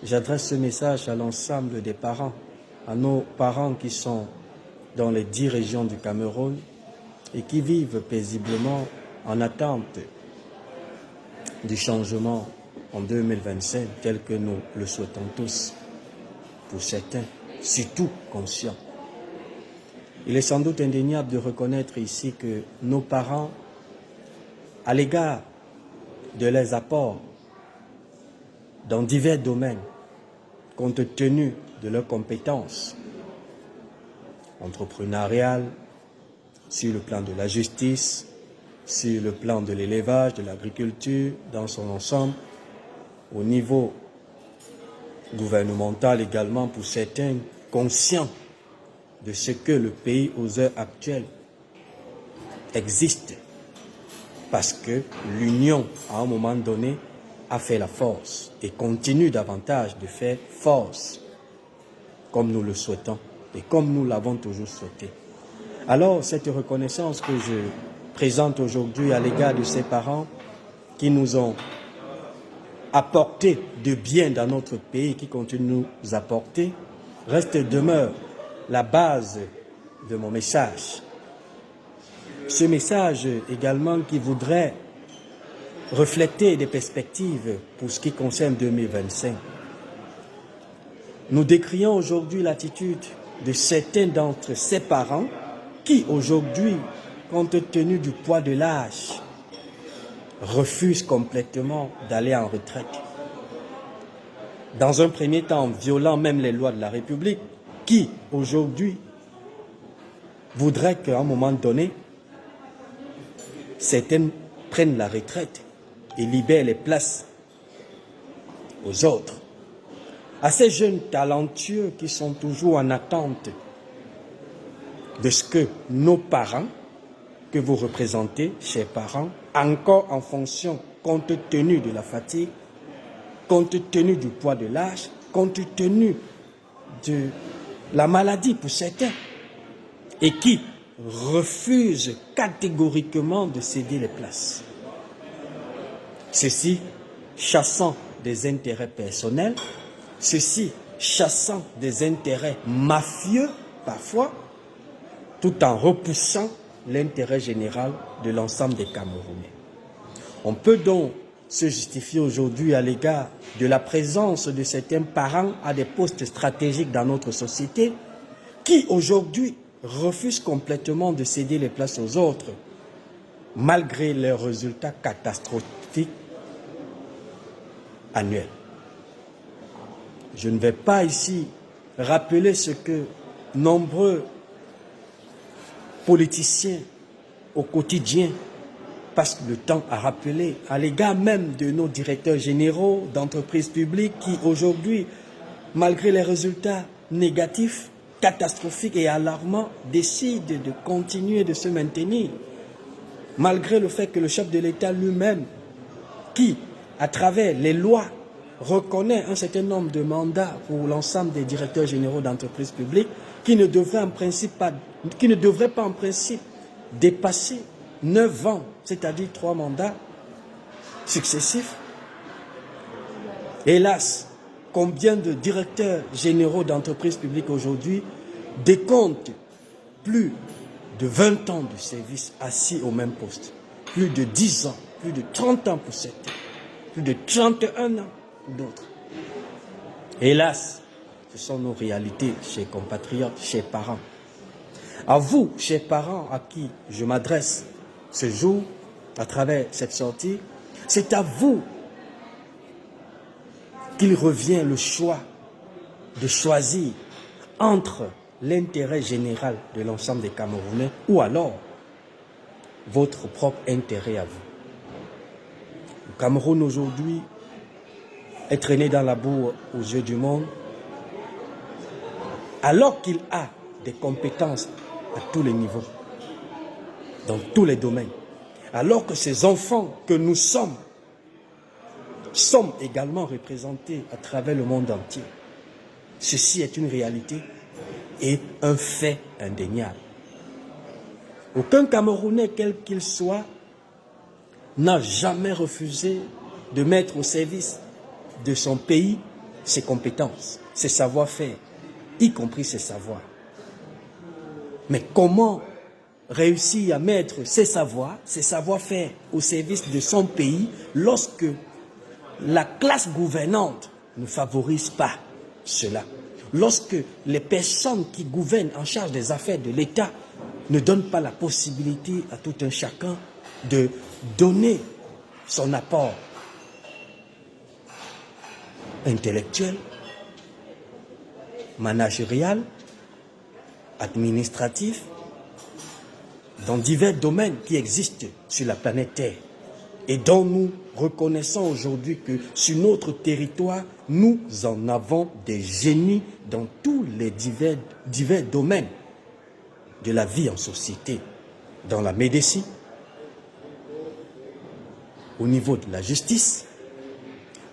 J'adresse ce message à l'ensemble des parents, à nos parents qui sont dans les 10 régions du Cameroun et qui vivent paisiblement en attente du changement en 2025 tel que nous le souhaitons tous, pour certains, surtout conscients. Il est sans doute indéniable de reconnaître ici que nos parents, à l'égard de leurs apports dans divers domaines, compte tenu de leurs compétences entrepreneuriales, sur le plan de la justice, sur le plan de l'élevage, de l'agriculture, dans son ensemble, au niveau gouvernemental également, pour certains conscients de ce que le pays aux heures actuelles existe, parce que l'union, à un moment donné, a fait la force et continue davantage de faire force, comme nous le souhaitons et comme nous l'avons toujours souhaité. Alors, cette reconnaissance que je présente aujourd'hui à l'égard de ces parents qui nous ont apporté de bien dans notre pays, qui continuent de nous apporter, reste et demeure la base de mon message. Ce message également qui voudrait refléter des perspectives pour ce qui concerne 2025. Nous décrions aujourd'hui l'attitude de certains d'entre ces parents qui aujourd'hui, compte tenu du poids de l'âge, refusent complètement d'aller en retraite. Dans un premier temps, violant même les lois de la République, qui aujourd'hui voudraient qu'à un moment donné, certains prennent la retraite et libèrent les places aux autres. À ces jeunes talentueux qui sont toujours en attente de ce que nos parents, que vous représentez, chers parents, encore en fonction, compte tenu de la fatigue, compte tenu du poids de l'âge, compte tenu de la maladie pour certains, et qui refusent catégoriquement de céder les places. Ceci chassant des intérêts personnels, ceci chassant des intérêts mafieux parfois, tout en repoussant l'intérêt général de l'ensemble des Camerounais. On peut donc se justifier aujourd'hui à l'égard de la présence de certains parents à des postes stratégiques dans notre société qui aujourd'hui refusent complètement de céder les places aux autres, malgré leurs résultats catastrophiques annuels. Je ne vais pas ici rappeler ce que nombreux politiciens au quotidien passent le temps à rappeler à l'égard même de nos directeurs généraux d'entreprises publiques qui aujourd'hui, malgré les résultats négatifs, catastrophiques et alarmants, décident de continuer de se maintenir, malgré le fait que le chef de l'État lui-même, qui, à travers les lois, reconnaît un certain nombre de mandats pour l'ensemble des directeurs généraux d'entreprises publiques, qui ne devraient pas en principe dépasser 9 ans, c'est-à-dire 3 mandats successifs. Hélas, combien de directeurs généraux d'entreprises publiques aujourd'hui décomptent plus de 20 ans de service assis au même poste, plus de 10 ans, plus de 30 ans pour certains, plus de 31 ans pour d'autres. Hélas, ce sont nos réalités, chers compatriotes, chers parents. À vous, chers parents, à qui je m'adresse ce jour, à travers cette sortie, c'est à vous qu'il revient le choix de choisir entre l'intérêt général de l'ensemble des Camerounais ou alors votre propre intérêt à vous. Le Cameroun aujourd'hui est traîné dans la boue aux yeux du monde, alors qu'il a des compétences à tous les niveaux, dans tous les domaines, alors que ces enfants que nous sommes également représentés à travers le monde entier. Ceci est une réalité et un fait indéniable. Aucun Camerounais, quel qu'il soit, n'a jamais refusé de mettre au service de son pays ses compétences, ses savoir-faire, y compris ses savoirs. Mais comment réussir à mettre ses savoirs, ses savoir-faire au service de son pays lorsque la classe gouvernante ne favorise pas cela? Lorsque les personnes qui gouvernent en charge des affaires de l'État ne donnent pas la possibilité à tout un chacun de donner son apport intellectuel, managérial, administratif, dans divers domaines qui existent sur la planète Terre et dont nous reconnaissons aujourd'hui que sur notre territoire, nous en avons des génies dans tous les divers domaines de la vie en société, dans la médecine, au niveau de la justice,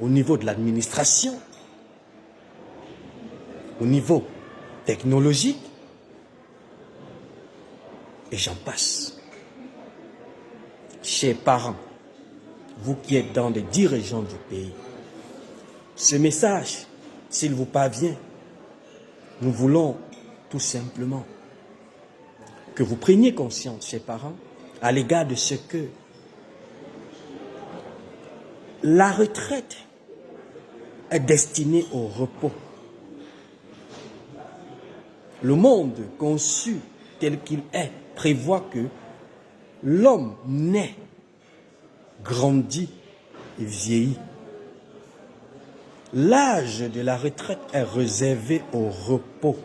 au niveau de l'administration, au niveau technologique, et j'en passe. Chers parents, vous qui êtes dans les 10 régions du pays, ce message, s'il vous parvient, nous voulons tout simplement que vous preniez conscience, chers parents, à l'égard de ce que la retraite est destinée au repos. Le monde conçu tel qu'il est prévoit que l'homme naît, grandit et vieillit. L'âge de la retraite est réservé au repos.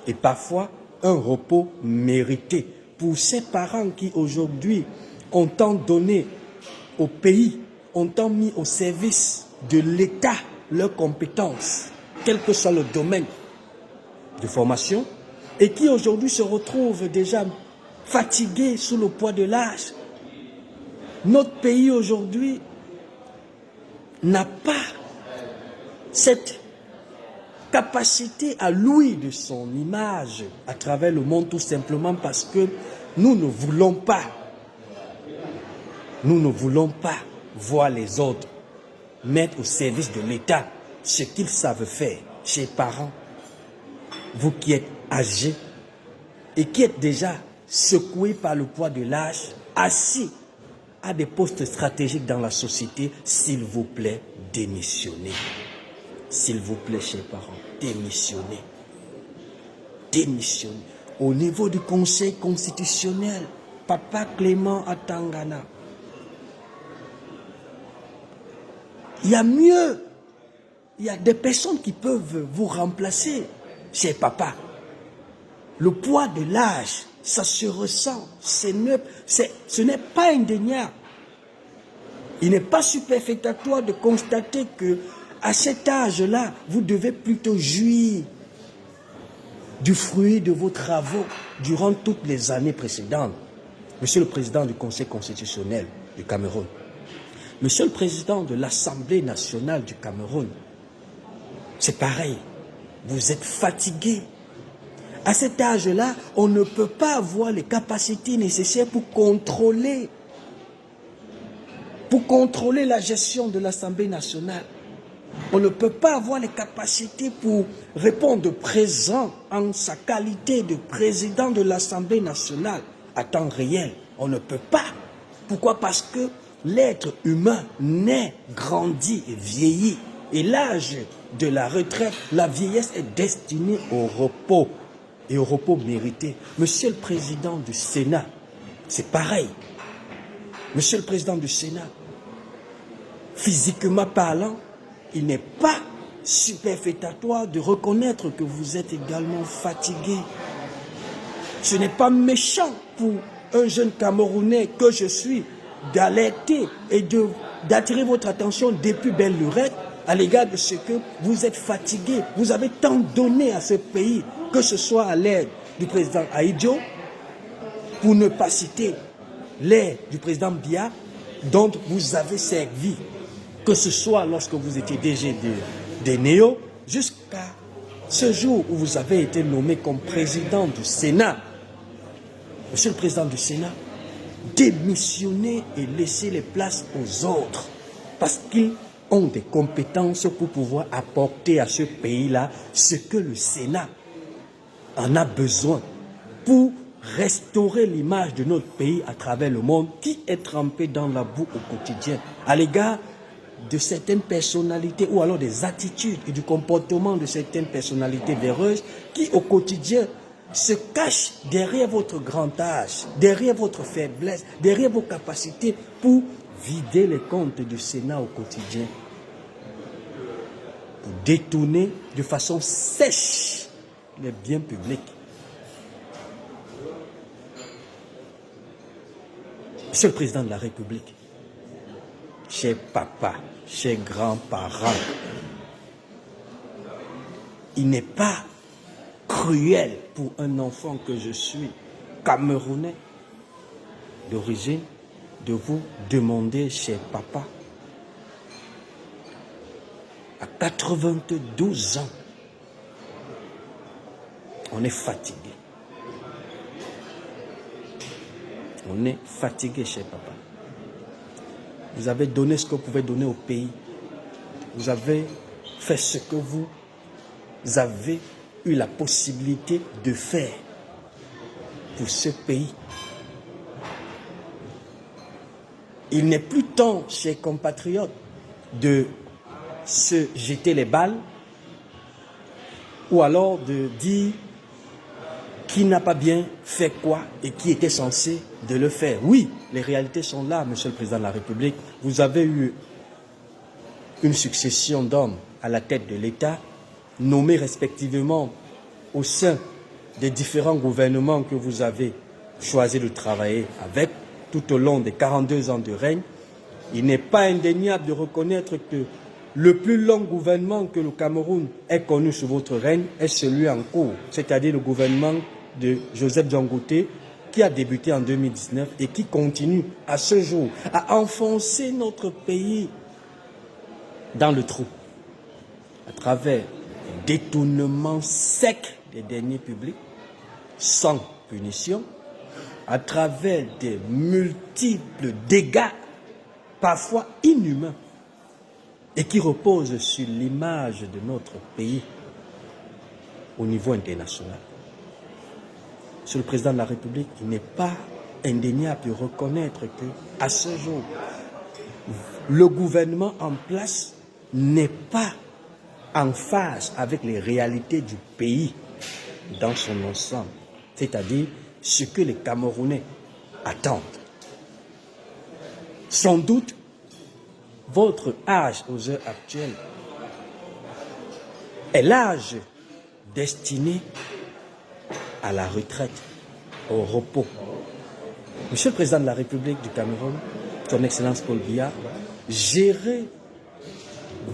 Et parfois, un repos mérité. Pour ces parents qui aujourd'hui ont tant donné au pays, ont tant mis au service de l'État leurs compétences, quel que soit le domaine de formation, et qui aujourd'hui se retrouvent déjà fatigués sous le poids de l'âge. Notre pays aujourd'hui n'a pas cette capacité à louer de son image à travers le monde, tout simplement parce que nous ne voulons pas voir les autres mettre au service de l'État ce qu'ils savent faire. Chers parents, vous qui êtes âgés et qui êtes déjà secoués par le poids de l'âge, assis à des postes stratégiques dans la société, s'il vous plaît, démissionnez. S'il vous plaît, chers parents, démissionnez. Démissionnez. Au niveau du Conseil constitutionnel, Papa Clément Atangana, il y a mieux. Il y a des personnes qui peuvent vous remplacer, cher papa. Le poids de l'âge, ça se ressent. Ce n'est pas indéniable. Il n'est pas superfétatoire de constater que à cet âge-là, vous devez plutôt jouir du fruit de vos travaux durant toutes les années précédentes. Monsieur le Président du Conseil constitutionnel du Cameroun, Monsieur le Président de l'Assemblée nationale du Cameroun, c'est pareil, vous êtes fatigué. À cet âge-là, on ne peut pas avoir les capacités nécessaires pour contrôler la gestion de l'Assemblée nationale. On ne peut pas avoir les capacités pour répondre présent en sa qualité de président de l'Assemblée nationale à temps réel. On ne peut pas. Pourquoi? Parce que l'être humain naît, grandit et vieillit. Et l'âge de la retraite, la vieillesse est destinée au repos et au repos mérité. Monsieur le Président du Sénat, c'est pareil. Monsieur le Président du Sénat, physiquement parlant, il n'est pas superfétatoire de reconnaître que vous êtes également fatigué. Ce n'est pas méchant pour un jeune Camerounais que je suis d'alerter et d'attirer votre attention depuis belle lurette à l'égard de ce que vous êtes fatigué. Vous avez tant donné à ce pays, que ce soit à l'aide du président Ahidjo, pour ne pas citer l'aide du président Biya, dont vous avez servi, que ce soit lorsque vous étiez DG des Néo, jusqu'à ce jour où vous avez été nommé comme président du Sénat. Monsieur le Président du Sénat, démissionnez et laissez les places aux autres, parce qu'il ont des compétences pour pouvoir apporter à ce pays-là ce que le Sénat en a besoin pour restaurer l'image de notre pays à travers le monde qui est trempé dans la boue au quotidien à l'égard de certaines personnalités ou alors des attitudes et du comportement de certaines personnalités véreuses qui au quotidien se cachent derrière votre grand âge, derrière votre faiblesse, derrière vos capacités pour vider les comptes du Sénat au quotidien, pour détourner de façon sèche les biens publics. Monsieur le Président de la République, cher papa, chers grands-parents, il n'est pas cruel pour un enfant que je suis, camerounais d'origine, de vous demander, cher papa, à 92 ans, on est fatigué. On est fatigué, cher papa. Vous avez donné ce que vous pouvez donner au pays. Vous avez fait ce que vous avez eu la possibilité de faire pour ce pays. Il n'est plus temps, chers compatriotes, de se jeter les balles ou alors de dire qui n'a pas bien fait quoi et qui était censé de le faire. Oui, les réalités sont là, Monsieur le Président de la République. Vous avez eu une succession d'hommes à la tête de l'État, nommés respectivement au sein des différents gouvernements que vous avez choisi de travailler avec tout au long des 42 ans de règne. Il n'est pas indéniable de reconnaître que le plus long gouvernement que le Cameroun ait connu sous votre règne est celui en cours, c'est-à-dire le gouvernement de Joseph Dangote, qui a débuté en 2019 et qui continue à ce jour à enfoncer notre pays dans le trou à travers des détournements secs des deniers publics, sans punition, à travers des multiples dégâts, parfois inhumains, et qui reposent sur l'image de notre pays au niveau international. Monsieur le Président de la République, il n'est pas indéniable de reconnaître que, à ce jour, le gouvernement en place n'est pas en phase avec les réalités du pays dans son ensemble, c'est-à-dire ce que les Camerounais attendent. Sans doute, votre âge aux heures actuelles est l'âge destiné à la retraite, au repos. Monsieur le Président de la République du Cameroun, son Excellence Paul Biya, gérer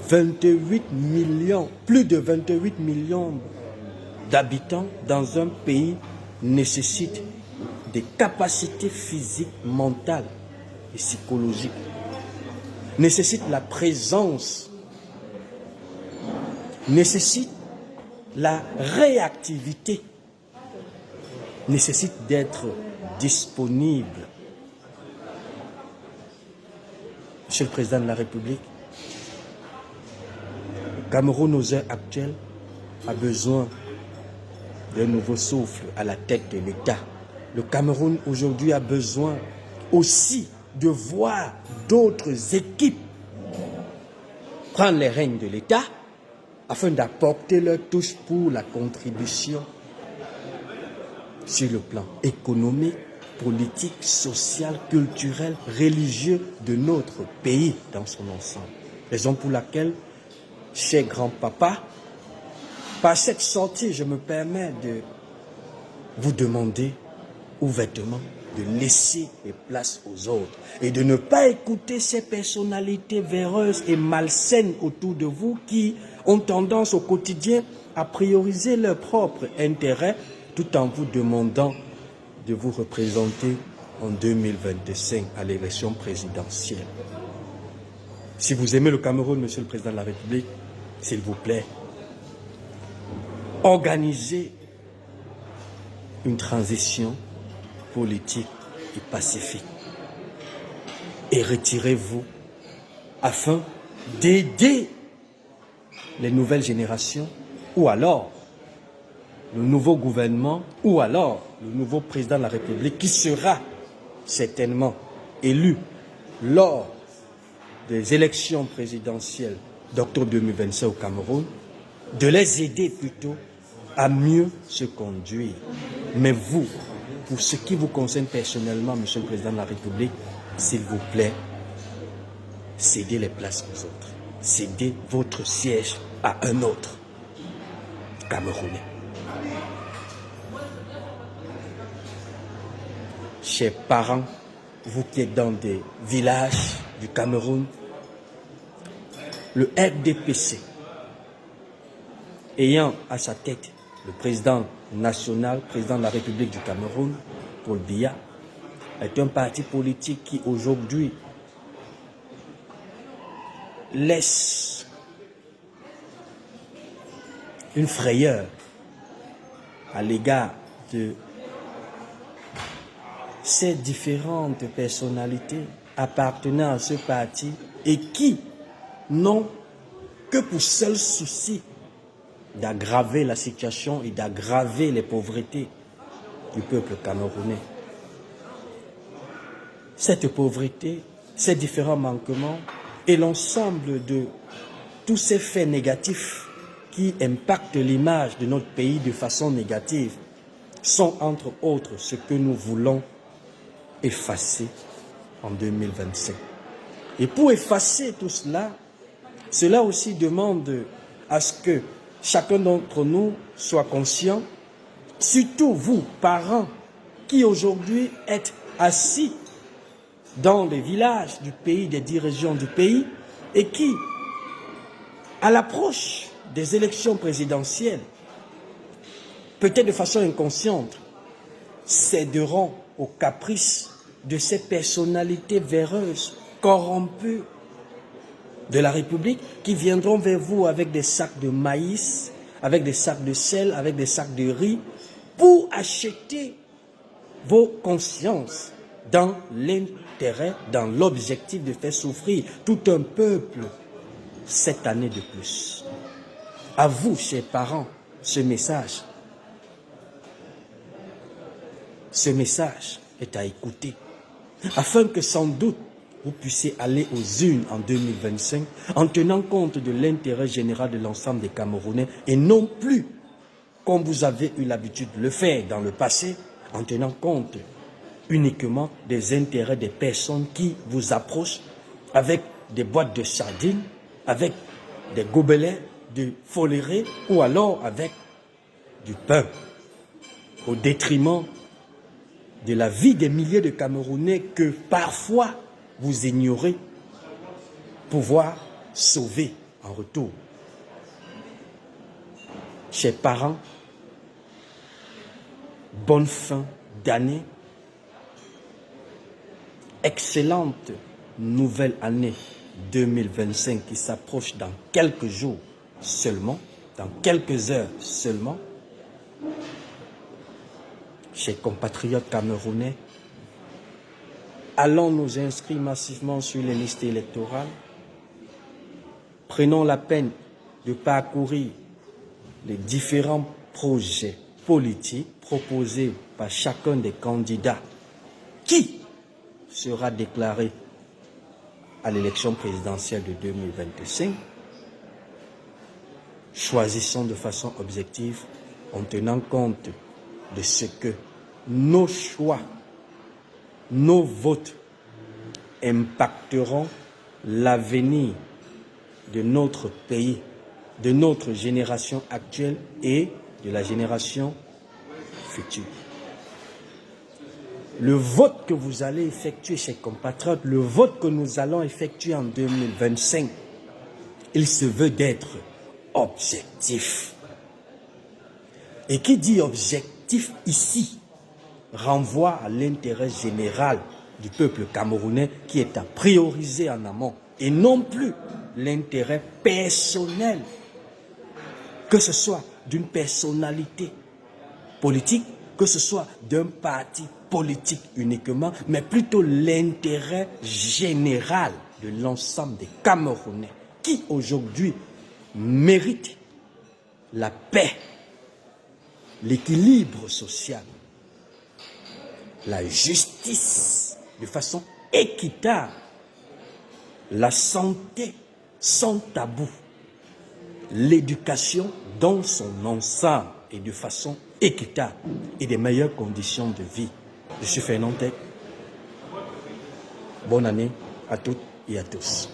28 millions, plus de 28 millions d'habitants dans un pays nécessite des capacités physiques, mentales et psychologiques, nécessite la présence, nécessite la réactivité, nécessite d'être disponible. Monsieur le Président de la République, le Cameroun aux heures actuelles a besoin d'un nouveau souffle à la tête de l'État. Le Cameroun aujourd'hui a besoin aussi de voir d'autres équipes prendre les rênes de l'État afin d'apporter leur touche pour la contribution sur le plan économique, politique, social, culturel, religieux de notre pays dans son ensemble. Raison pour laquelle, cher grand-papa, par cette sortie, je me permets de vous demander ouvertement de laisser les places aux autres et de ne pas écouter ces personnalités véreuses et malsaines autour de vous qui ont tendance au quotidien à prioriser leurs propres intérêts tout en vous demandant de vous représenter en 2025 à l'élection présidentielle. Si vous aimez le Cameroun, Monsieur le Président de la République, s'il vous plaît, organisez une transition politique et pacifique et retirez-vous afin d'aider les nouvelles générations, ou alors le nouveau gouvernement, ou alors le nouveau président de la République qui sera certainement élu lors des élections présidentielles d'octobre 2025 au Cameroun, de les aider plutôt à mieux se conduire. Mais vous, pour ce qui vous concerne personnellement, Monsieur le Président de la République, s'il vous plaît, cédez les places aux autres. Cédez votre siège à un autre Camerounais. Chers parents, vous qui êtes dans des villages du Cameroun, le RDPC, ayant à sa tête le président national, président de la République du Cameroun, Paul Biya, est un parti politique qui aujourd'hui laisse une frayeur à l'égard de ces différentes personnalités appartenant à ce parti et qui n'ont que pour seul souci d'aggraver la situation et d'aggraver les pauvretés du peuple camerounais. Cette pauvreté, ces différents manquements et l'ensemble de tous ces faits négatifs qui impactent l'image de notre pays de façon négative sont entre autres ce que nous voulons effacer en 2025. Et pour effacer tout cela, cela aussi demande à ce que chacun d'entre nous soit conscient, surtout vous, parents, qui aujourd'hui êtes assis dans les villages du pays, des 10 régions du pays, et qui, à l'approche des élections présidentielles, peut-être de façon inconsciente, céderont aux caprices de ces personnalités véreuses, corrompues de la République, qui viendront vers vous avec des sacs de maïs, avec des sacs de sel, avec des sacs de riz, pour acheter vos consciences dans l'intérêt, dans l'objectif de faire souffrir tout un peuple cette année de plus. À vous, chers parents, ce message est à écouter, afin que sans doute vous puissiez aller aux urnes en 2025 en tenant compte de l'intérêt général de l'ensemble des Camerounais et non plus, comme vous avez eu l'habitude de le faire dans le passé, en tenant compte uniquement des intérêts des personnes qui vous approchent avec des boîtes de sardines, avec des gobelets de foléré ou alors avec du pain, au détriment de la vie des milliers de Camerounais que parfois vous ignorez, pouvoir sauver en retour. Chers parents, bonne fin d'année, excellente nouvelle année 2025 qui s'approche dans quelques jours seulement, dans quelques heures seulement. Chers compatriotes camerounais, allons nous inscrire massivement sur les listes électorales. Prenons la peine de parcourir les différents projets politiques proposés par chacun des candidats qui sera déclaré à l'élection présidentielle de 2025. Choisissons de façon objective en tenant compte de ce que nos choix, nos votes impacteront l'avenir de notre pays, de notre génération actuelle et de la génération future. Le vote que vous allez effectuer, chers compatriotes, le vote que nous allons effectuer en 2025, il se veut d'être objectif. Et qui dit objectif ici renvoie à l'intérêt général du peuple camerounais qui est à prioriser en amont et non plus l'intérêt personnel, que ce soit d'une personnalité politique, que ce soit d'un parti politique uniquement, mais plutôt l'intérêt général de l'ensemble des Camerounais qui aujourd'hui méritent la paix, l'équilibre social, la justice de façon équitable, la santé sans tabou, l'éducation dans son ensemble et de façon équitable et des meilleures conditions de vie. Je suis Fernand Tech. Bonne année à toutes et à tous.